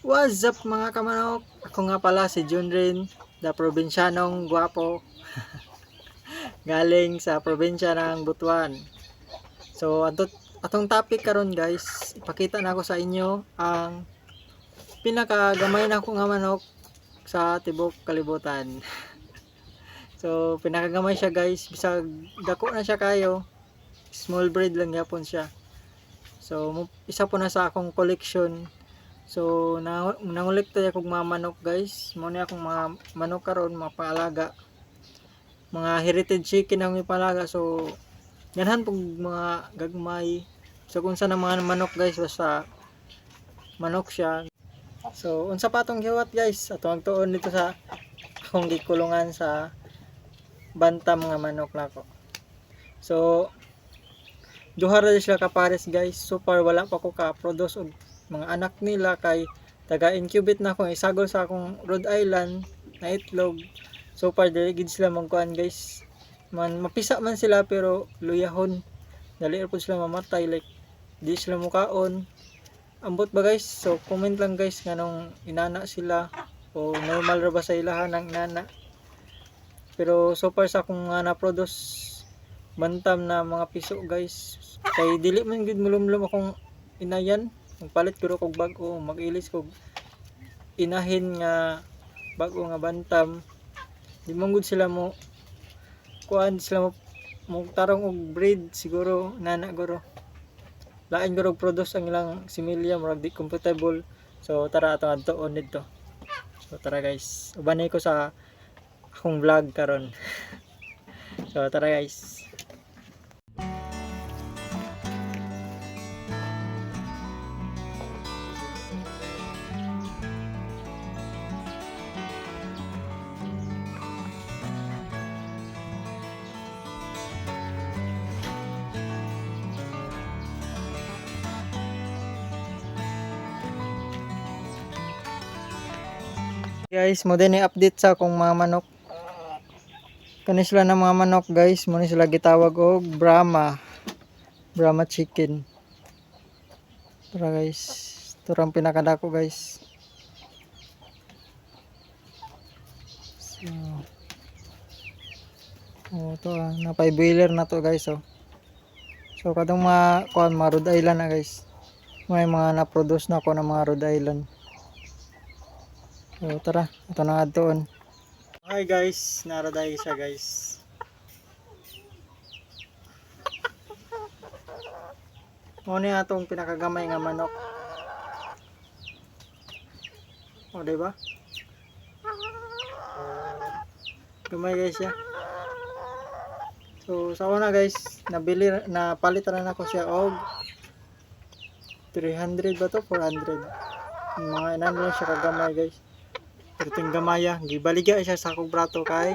What's up mga kamanok? Ako nga pala si Junrin, the probinsyanong gwapo galing sa probinsya ng Butuan. So atong topic karon guys, ipakita na ako sa inyo ang pinakagamay na ko nga manok sa tibok kalibutan. So pinakagamay siya guys, bisag dako na siya kayo, small breed lang yapon siya. So isa po na sa akong collection. So nangolekta akong mga manok guys. Mo ni akong mga manok karon, mga paalaga. Mga heritage chicken ang ipalaga. So ganhan pug mga gagmay. So kung sa mga manok guys, basta manok siya. So unsa pa atong giwat guys? Ato ang tuon dito sa akong gikulungan sa bantam nga manok nako. So duha ra sila ka pares guys. So far wala pa ko ka produce og mga anak nila kay taga-incubate na akong isagol sa akong Rhode Island na itlog. So far dili gid sila magkuan guys. Mapisa man sila pero luyahon. Dali ra pud sila mamatay, like di sila mukaon. Ambot ba guys? So comment lang guys nganong inana sila o normal ra ba sa ilahan ng inana. Pero so far sa akong na-produce bantam na mga piso guys, kay dili man gid mulumlum akong inayan. Magpalit ko kog bag-o, mag-ilis kog inahin nga bag-o nga bantam. Di man gud sila mo kuan, sila mo tarong og breed siguro nana guro. Lain guro produce ang ilang similya murag di compatible. So tara ato adtoon didto. So tara guys, ubanay ko sa akong vlog karon. So tara guys. Guys, mo din i-update sa akong mga manok. Kani sila ng mga manok guys, mo ni sila gitawag og Brahma chicken. Tara guys, ito ang pinakadako guys. So, ito napay boiler na to guys. So kadong mga kuan, mga Rhode Island na guys. May mga na-produce na ako ng mga Rhode Island. So tara, ito na nga doon. Hi guys, naraday siya guys. Mo ni atong pinakagamay nga manok. O diba? Gamay guys siya. So sa una guys, napalit na ako siya og 300 ba to? 400. Mga inan lang siya kagamay guys. Pero ting gamaya, gibaliga siya sa akong brato kay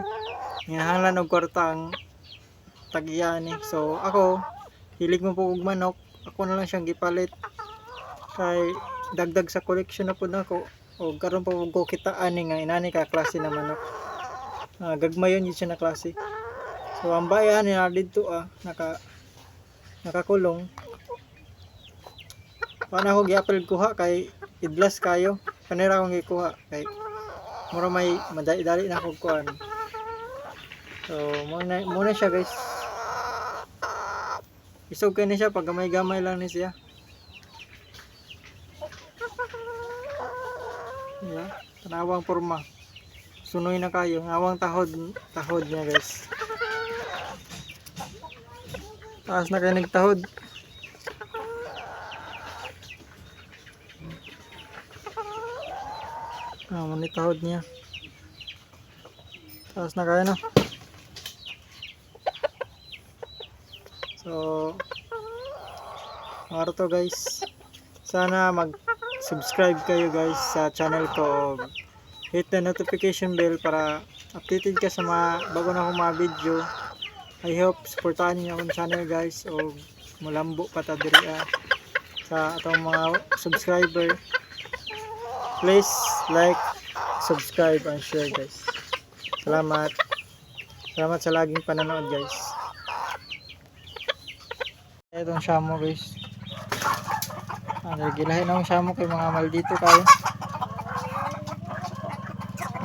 ngahanglan og kwarta ang tagya ni. So ako, hilig mo po og manok, ako na lang siyang gipalit kay dagdag sa collection na pud nako. O karon pa ko kitaan ni nga inani ka klase na manok. Gagmayon yun siya na klase. So ang bayan ni dito nakakulong. Paano ako gi-apel kuha kay idlas kayo. Kanira akong gikuha kay mura may madali na ako kuan. So muna siya guys. Isog kay ni siya pag gamay-gamay lang ni siya. Yeah, tanawang porma. Sunoy na kayo, awang tahod niya guys. Taas na kayo nagtahod. Manit tahod niya. Taas na kayo no. So maro to guys. Sana mag-subscribe kayo guys sa channel ko. Hit the notification bell para updated ka sa mga bago na akong mga video. I hope supportahan niyo akong channel guys o mulambo pa ta diri sa atong mga subscriber. Please like, subscribe and share guys. Salamat. Salamat sa laging panonood guys. Itong shamo guys. Gilahin akong shamo kay mga maldito kayo.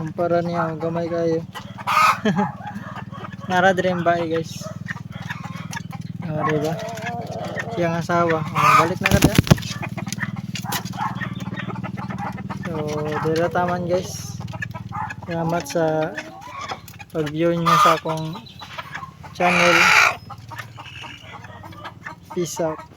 kumpara niya gamay kayo. Nara dream ba guys. Diba? Siyang asawa. Balik na kada. So, dira taman guys. Salamat sa pag-view nyo sa akong channel. Peace out.